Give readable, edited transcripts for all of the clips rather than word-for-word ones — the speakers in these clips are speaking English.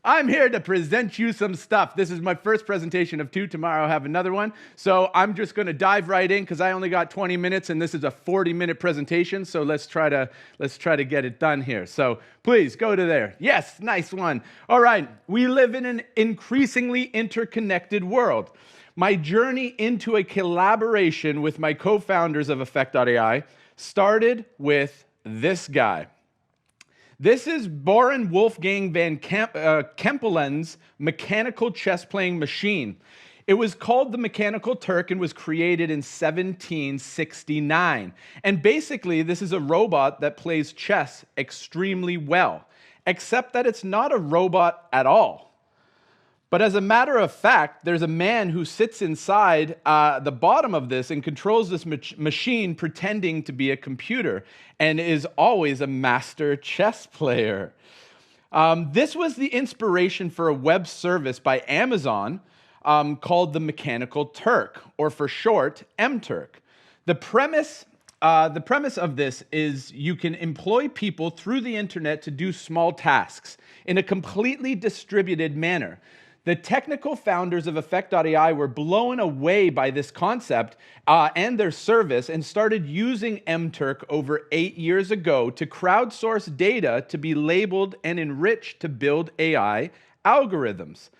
I'm here to present you some stuff. This is my first presentation of 2. Tomorrow I'll have another one. So I'm just going to dive right in because I only got 20 minutes and this is a 40-minute presentation. So let's try to get it done here. So please go to there. Yes, nice one. All right. We live in an increasingly interconnected world. My journey into a collaboration with my co-founders of Effect.ai started with this guy. This is Baron Wolfgang van Kempelen's mechanical chess-playing machine. It was called the Mechanical Turk and was created in 1769. And basically, this is a robot that plays chess extremely well, except that it's not a robot at all. But as a matter of fact, there's a man who sits inside the bottom of this and controls this machine pretending to be a computer and is always a master chess player. This was the inspiration for a web service by Amazon called the Mechanical Turk, or for short, MTurk. The premise of this is you can employ people through the internet to do small tasks in a completely distributed manner. The technical founders of Effect.ai were blown away by this concept and their service and started using MTurk over 8 years ago to crowdsource data to be labeled and enriched to build AI algorithms.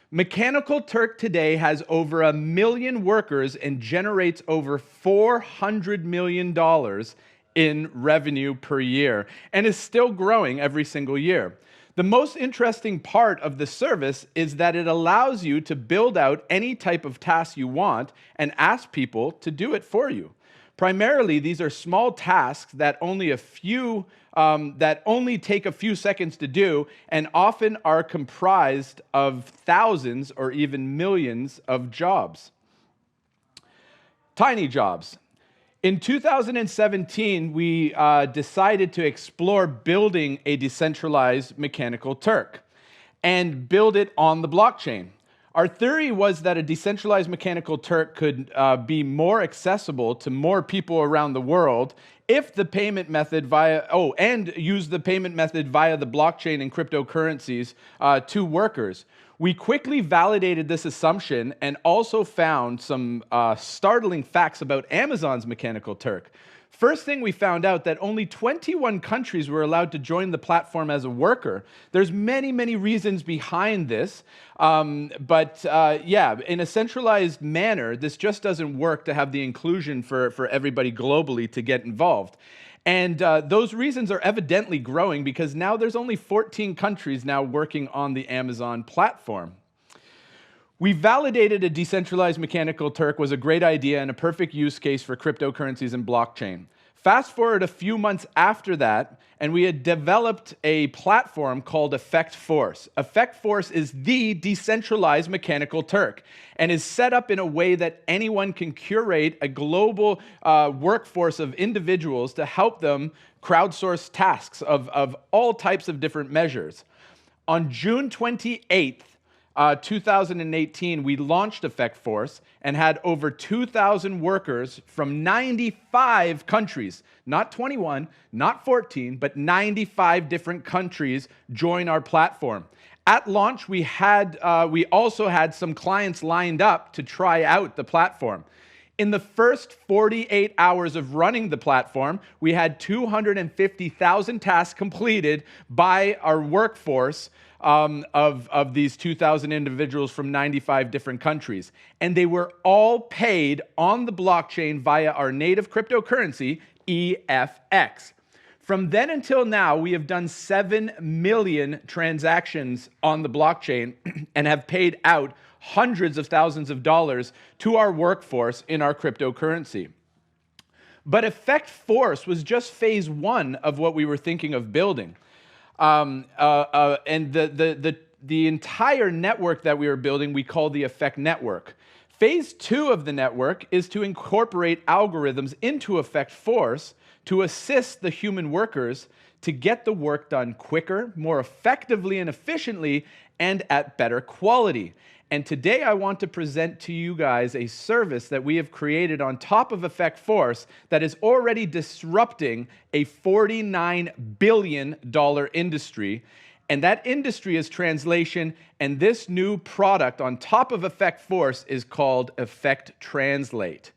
Mechanical Turk today has over 1 million workers and generates over $400 million in revenue per year and is still growing every single year. The most interesting part of the service is that it allows you to build out any type of task you want and ask people to do it for you. Primarily, these are small tasks that only take a few seconds to do and often are comprised of thousands or even millions of jobs. Tiny jobs. In 2017, we decided to explore building a decentralized Mechanical Turk and build it on the blockchain. Our theory was that a decentralized Mechanical Turk could be more accessible to more people around the world if the payment method and use the payment method via the blockchain and cryptocurrencies to workers. We quickly validated this assumption and also found some startling facts about Amazon's Mechanical Turk. First thing we found out that only 21 countries were allowed to join the platform as a worker. There's many, many reasons behind this, but in a centralized manner, this just doesn't work to have the inclusion for everybody globally to get involved. And those reasons are evidently growing because now there's only 14 countries now working on the Amazon platform. We validated a decentralized Mechanical Turk was a great idea and a perfect use case for cryptocurrencies and blockchain. Fast forward a few months after that, and we had developed a platform called EffectForce. EffectForce is the decentralized Mechanical Turk and is set up in a way that anyone can curate a global workforce of individuals to help them crowdsource tasks of all types of different measures. On June 28th, 2018, we launched EffectForce and had over 2,000 workers from 95 countries, not 21, not 14, but 95 different countries join our platform. At launch, we also had some clients lined up to try out the platform. In the first 48 hours of running the platform, we had 250,000 tasks completed by our workforce of these 2,000 individuals from 95 different countries. And they were all paid on the blockchain via our native cryptocurrency, EFX. From then until now, we have done 7 million transactions on the blockchain and have paid out hundreds of thousands of dollars to our workforce in our cryptocurrency. But EffectForce was just phase 1 of what we were thinking of building. And the entire network that we were building, we call the Effect Network. Phase 2 of the network is to incorporate algorithms into EffectForce to assist the human workers to get the work done quicker, more effectively and efficiently, and at better quality. And today I want to present to you guys a service that we have created on top of EffectForce that is already disrupting a $49 billion industry And that industry is translation, and this new product on top of EffectForce is called Effect Translate.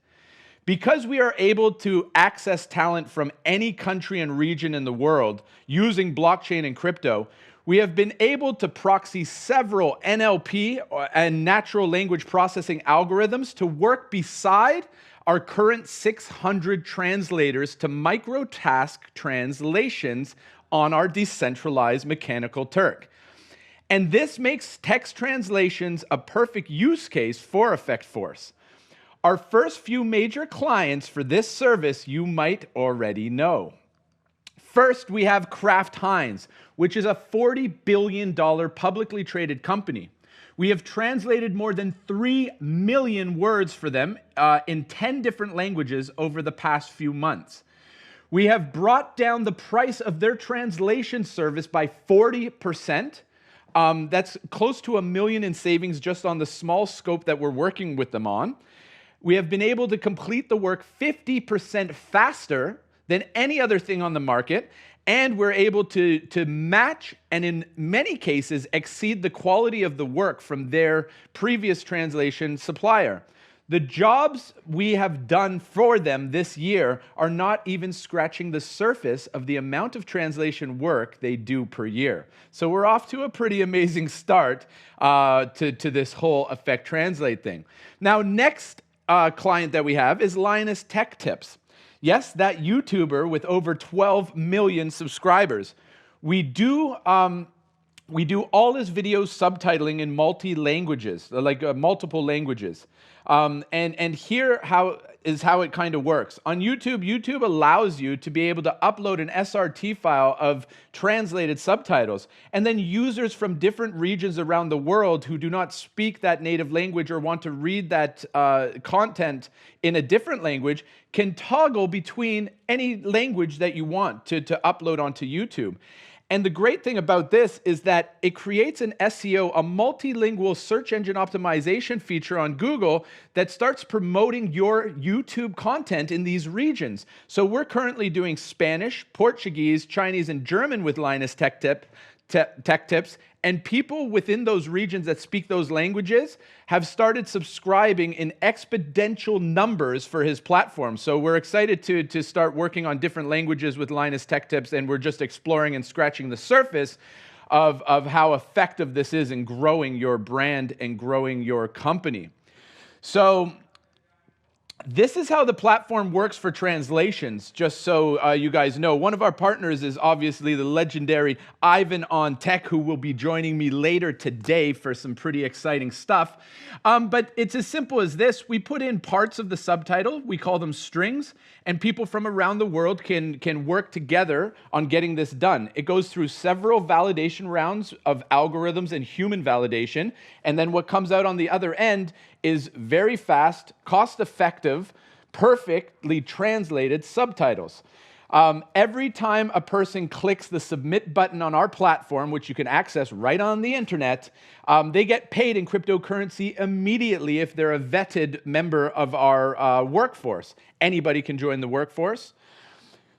Because we are able to access talent from any country and region in the world using blockchain and crypto, we have been able to proxy several NLP and natural language processing algorithms to work beside our current 600 translators to micro-task translations on our decentralized mechanical Turk. And this makes text translations a perfect use case for EffectForce. Our first few major clients for this service you might already know. First, we have Kraft Heinz, which is a $40 billion publicly traded company. We have translated more than 3 million words for them in 10 different languages over the past few months. We have brought down the price of their translation service by 40%. That's close to $1 million in savings just on the small scope that we're working with them on. We have been able to complete the work 50% faster than any other thing on the market, and we're able to match and in many cases exceed the quality of the work from their previous translation supplier. The jobs we have done for them this year are not even scratching the surface of the amount of translation work they do per year. So we're off to a pretty amazing start to this whole Effect Translate thing. Now, next client that we have is Linus Tech Tips. Yes, that YouTuber with over 12 million subscribers. We do all his videos subtitling in multi-languages, like multiple languages. And here is how it kind of works. On YouTube, YouTube allows you to be able to upload an SRT file of translated subtitles, and then users from different regions around the world who do not speak that native language or want to read that content in a different language can toggle between any language that you want to upload onto YouTube. And the great thing about this is that it creates an SEO, a multilingual search engine optimization feature on Google that starts promoting your YouTube content in these regions. So we're currently doing Spanish, Portuguese, Chinese, and German with Linus Tech Tips, and people within those regions that speak those languages have started subscribing in exponential numbers for his platform. So we're excited to start working on different languages with Linus Tech Tips, and we're just exploring and scratching the surface of how effective this is in growing your brand and growing your company. So this is how the platform works for translations, just so you guys know. One of our partners is obviously the legendary Ivan on Tech, who will be joining me later today for some pretty exciting stuff. But it's as simple as this. We put in parts of the subtitle, we call them strings, and people from around the world can work together on getting this done. It goes through several validation rounds of algorithms and human validation, and then what comes out on the other end is very fast, cost-effective, perfectly translated subtitles. Every time a person clicks the submit button on our platform, which you can access right on the internet, they get paid in cryptocurrency immediately if they're a vetted member of our workforce. Anybody can join the workforce.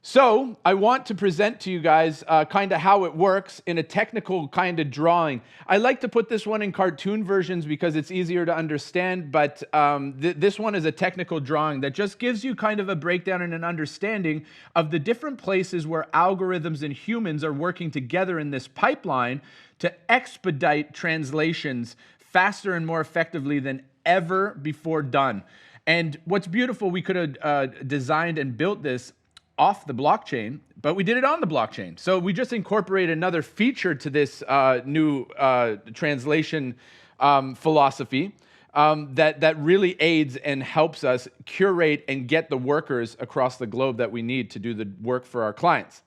So I want to present to you guys kind of how it works in a technical kind of drawing. I like to put this one in cartoon versions because it's easier to understand, but this one is a technical drawing that just gives you kind of a breakdown and an understanding of the different places where algorithms and humans are working together in this pipeline to expedite translations faster and more effectively than ever before done. And what's beautiful, we could have designed and built this off the blockchain, but we did it on the blockchain. So we just incorporate another feature to this new translation philosophy that really aids and helps us curate and get the workers across the globe that we need to do the work for our clients.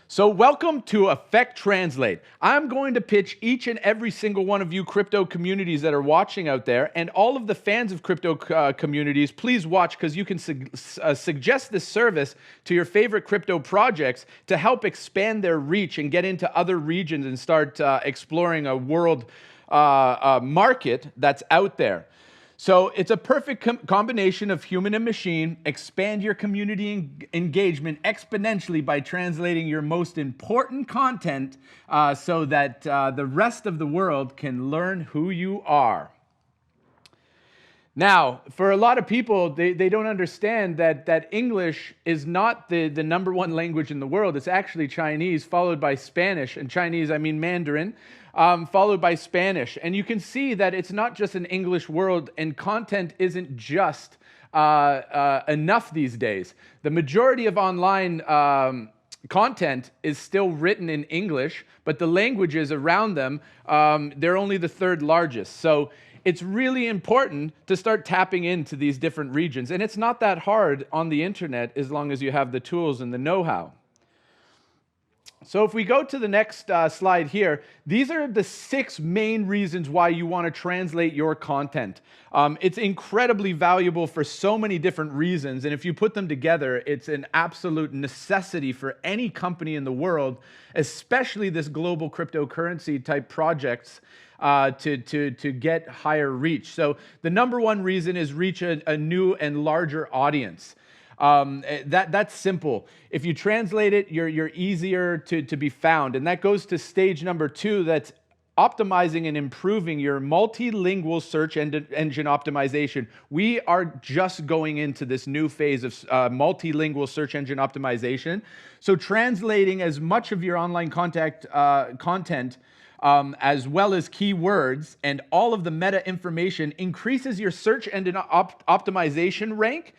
So welcome to Effect Translate. I'm going to pitch each and every single one of you crypto communities that are watching out there, and all of the fans of crypto communities, please watch, because you can suggest this service to your favorite crypto projects to help expand their reach and get into other regions and start exploring a world market that's out there. So it's a perfect combination of human and machine. Expand your community engagement exponentially by translating your most important content so that the rest of the world can learn who you are. Now, for a lot of people, they don't understand that English is not the number one language in the world. It's actually Chinese, followed by Spanish. And Chinese, I mean Mandarin, followed by Spanish. And you can see that it's not just an English world, and content isn't just enough these days. The majority of online content is still written in English, but the languages around them, they're only the third largest. So it's really important to start tapping into these different regions. And it's not that hard on the internet as long as you have the tools and the know-how. So if we go to the next slide here, these are the 6 main reasons why you want to translate your content. It's incredibly valuable for so many different reasons, and if you put them together, it's an absolute necessity for any company in the world, especially this global cryptocurrency type projects, to get higher reach. So the number one reason is reach a new and larger audience. That's simple. If you translate it, you're easier to be found. And that goes to stage number 2, that's optimizing and improving your multilingual search engine optimization. We are just going into this new phase of multilingual search engine optimization. So translating as much of your online content as well as keywords and all of the meta information increases your search engine optimization rank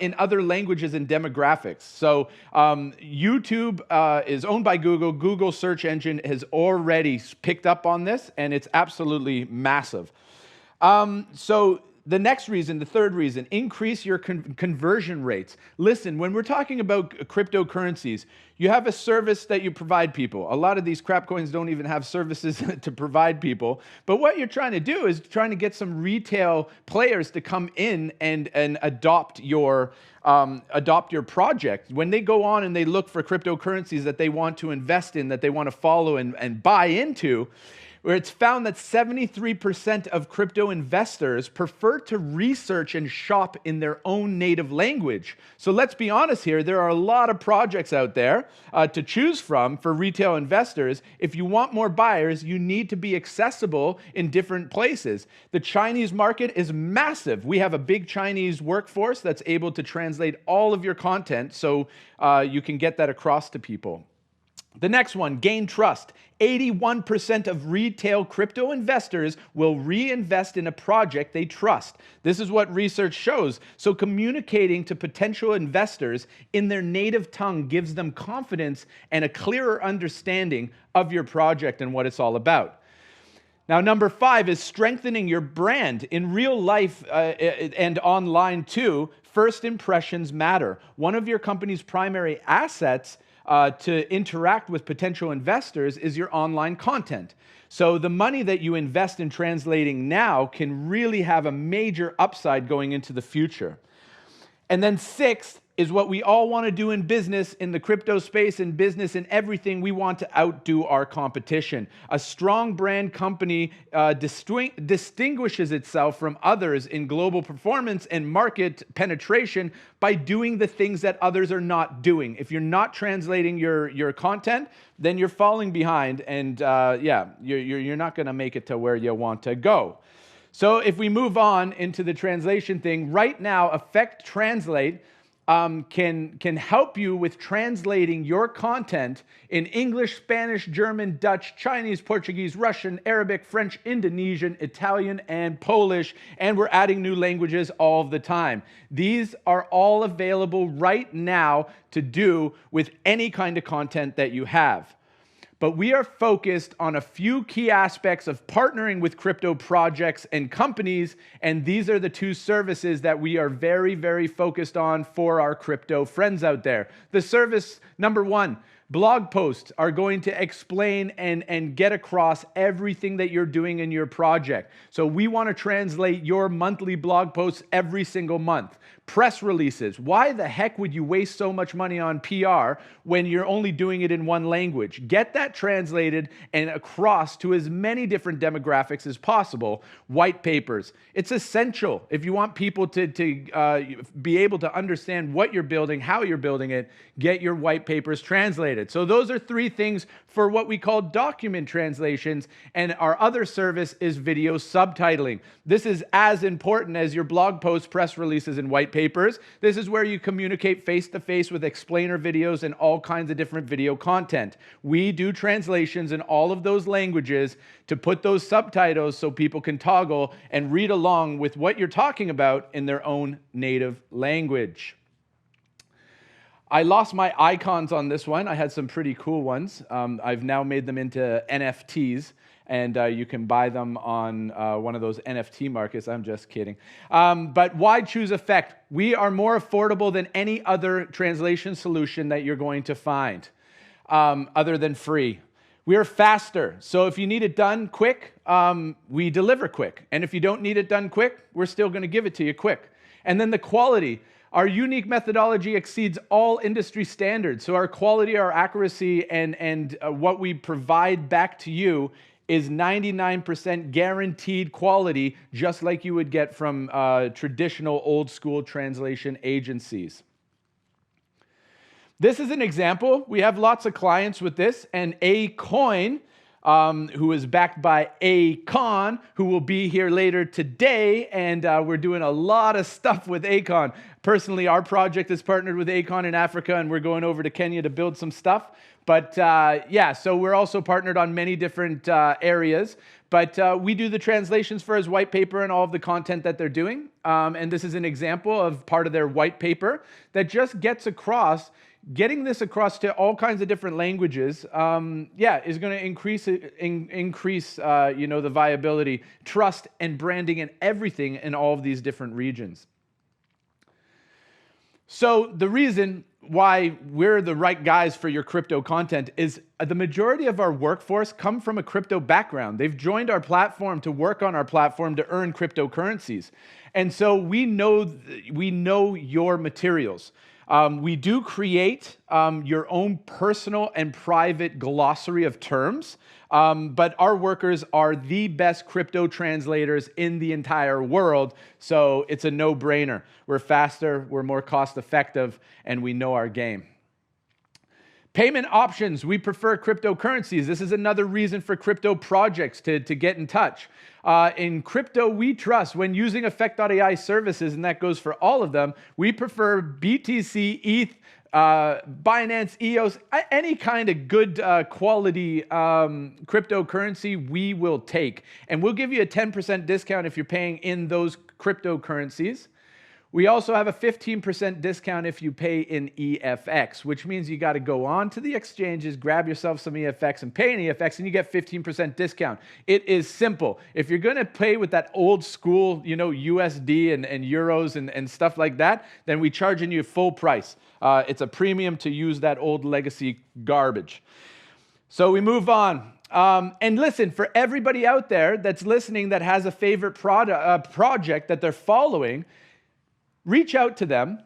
in other languages and demographics. So YouTube is owned by Google. Google search engine has already picked up on this, and it's absolutely massive. So the next reason, the third reason, increase your conversion rates. Listen, when we're talking about cryptocurrencies, you have a service that you provide people. A lot of these crap coins don't even have services to provide people. But what you're trying to do is trying to get some retail players to come in and adopt your project. When they go on and they look for cryptocurrencies that they want to invest in, that they want to follow and buy into, where it's found that 73% of crypto investors prefer to research and shop in their own native language. So let's be honest here, there are a lot of projects out there to choose from for retail investors. If you want more buyers, you need to be accessible in different places. The Chinese market is massive. We have a big Chinese workforce that's able to translate all of your content so you can get that across to people. The next one, gain trust. 81% of retail crypto investors will reinvest in a project they trust. This is what research shows. So communicating to potential investors in their native tongue gives them confidence and a clearer understanding of your project and what it's all about. Now, number 5 is strengthening your brand. In real life and online too, first impressions matter. One of your company's primary assets to interact with potential investors is your online content. So the money that you invest in translating now can really have a major upside going into the future. And then 6th is what we all want to do in business, in the crypto space, in business, in everything. We want to outdo our competition. A strong brand company distinguishes itself from others in global performance and market penetration by doing the things that others are not doing. If you're not translating your content, then you're falling behind, and you're not going to make it to where you want to go. So if we move on into the translation thing, right now, Effect Translate can help you with translating your content in English, Spanish, German, Dutch, Chinese, Portuguese, Russian, Arabic, French, Indonesian, Italian, and Polish, and we're adding new languages all the time. These are all available right now to do with any kind of content that you have. But we are focused on a few key aspects of partnering with crypto projects and companies, and these are the 2 services that we are very, very focused on for our crypto friends out there. The service number 1, blog posts are going to explain and get across everything that you're doing in your project. So we want to translate your monthly blog posts every single month. Press releases. Why the heck would you waste so much money on PR when you're only doing it in one language? Get that translated and across to as many different demographics as possible. White papers. It's essential if you want people to be able to understand what you're building, how you're building it. Get your white papers translated. So those are 3 things for what we call document translations, and our other service is video subtitling. This is as important as your blog posts, press releases, and white papers. This is where you communicate face-to-face with explainer videos and all kinds of different video content. We do translations in all of those languages to put those subtitles so people can toggle and read along with what you're talking about in their own native language. I lost my icons on this one. I had some pretty cool ones. I've now made them into NFTs, and you can buy them on one of those NFT markets. I'm just kidding. But why choose Effect? We are more affordable than any other translation solution that you're going to find, other than free. We are faster. So if you need it done quick, we deliver quick. And if you don't need it done quick, we're still going to give it to you quick. And then the quality. Our unique methodology exceeds all industry standards. So our quality, our accuracy, and what we provide back to you is 99% guaranteed quality, just like you would get from traditional old school translation agencies. This is an example. We have lots of clients with this, and Acoin, who is backed by Acon, who will be here later today, and we're doing a lot of stuff with Acon. Personally, our project is partnered with Acon in Africa, and we're going over to Kenya to build some stuff. But yeah, so we're also partnered on many different areas. But we do the translations for his white paper and all of the content that they're doing. And this is an example of part of their white paper that just gets across. Getting this across to all kinds of different languages, yeah, is going to increase the viability, trust, and branding and everything in all of these different regions. So the reason why we're the right guys for your crypto content is the majority of our workforce come from a crypto background. They've joined our platform to work on our platform to earn cryptocurrencies. And so we know your materials. We do create your own personal and private glossary of terms, but our workers are the best crypto translators in the entire world, so it's a no-brainer. We're faster, we're more cost-effective, and we know our game. Payment options, we prefer cryptocurrencies. This is another reason for crypto projects to get in touch. In crypto, we trust when using Effect.ai services, and that goes for all of them, we prefer BTC, ETH, Binance, EOS, any kind of good quality cryptocurrency we will take. And we'll give you a 10% discount if you're paying in those cryptocurrencies. We also have a 15% discount if you pay in EFX, which means you got to go on to the exchanges, grab yourself some EFX and pay in EFX, and you get 15% discount. It is simple. If you're going to pay with that old school, USD and euros and stuff like that, then we charging you full price. It's a premium to use that old legacy garbage. So we move on. And listen, for everybody out there that's listening that has a favorite project that they're following, reach out to them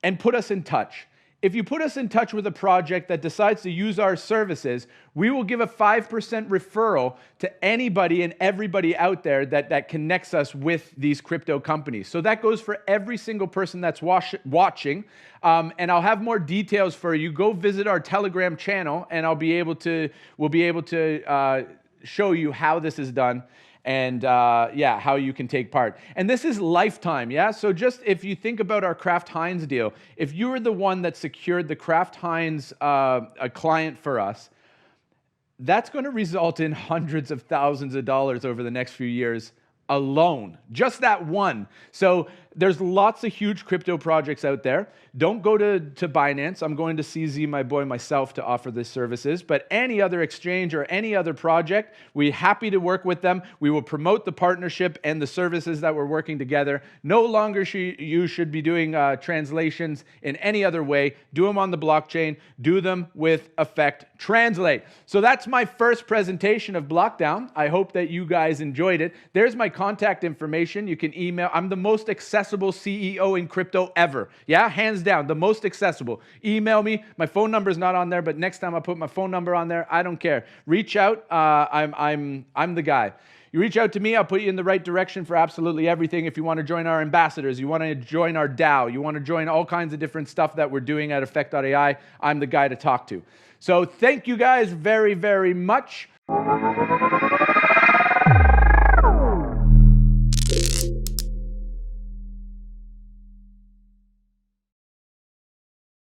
and put us in touch. If you put us in touch with a project that decides to use our services, we will give a 5% referral to anybody and everybody out there that connects us with these crypto companies. So that goes for every single person that's watching. And I'll have more details for you. Go visit our Telegram channel, and we'll be able to show you how this is done. And yeah, how you can take part. And this is lifetime, yeah? So just if you think about our Kraft Heinz deal, if you were the one that secured the Kraft Heinz a client for us, that's going to result in hundreds of thousands of dollars over the next few years alone, just that one. So there's lots of huge crypto projects out there. Don't go to Binance. I'm going to CZ my boy myself to offer these services, but any other exchange or any other project, we're happy to work with them. We will promote the partnership and the services that we're working together. No longer you should be doing translations in any other way. Do them on the blockchain. Do them with Effect Translate. So that's my first presentation of BlockDown. I hope that you guys enjoyed it. There's my contact information. You can email. I'm the most accessible CEO in crypto ever. Yeah, hands down, the most accessible. Email me. My phone number is not on there, but next time I put my phone number on there. I don't care. Reach out. I'm the guy. You reach out to me, I'll put you in the right direction for absolutely everything. If you want to join our ambassadors, you want to join our Dawe, you want to join all kinds of different stuff that we're doing at Effect.ai, I'm the guy to talk to. So thank you guys very, very much.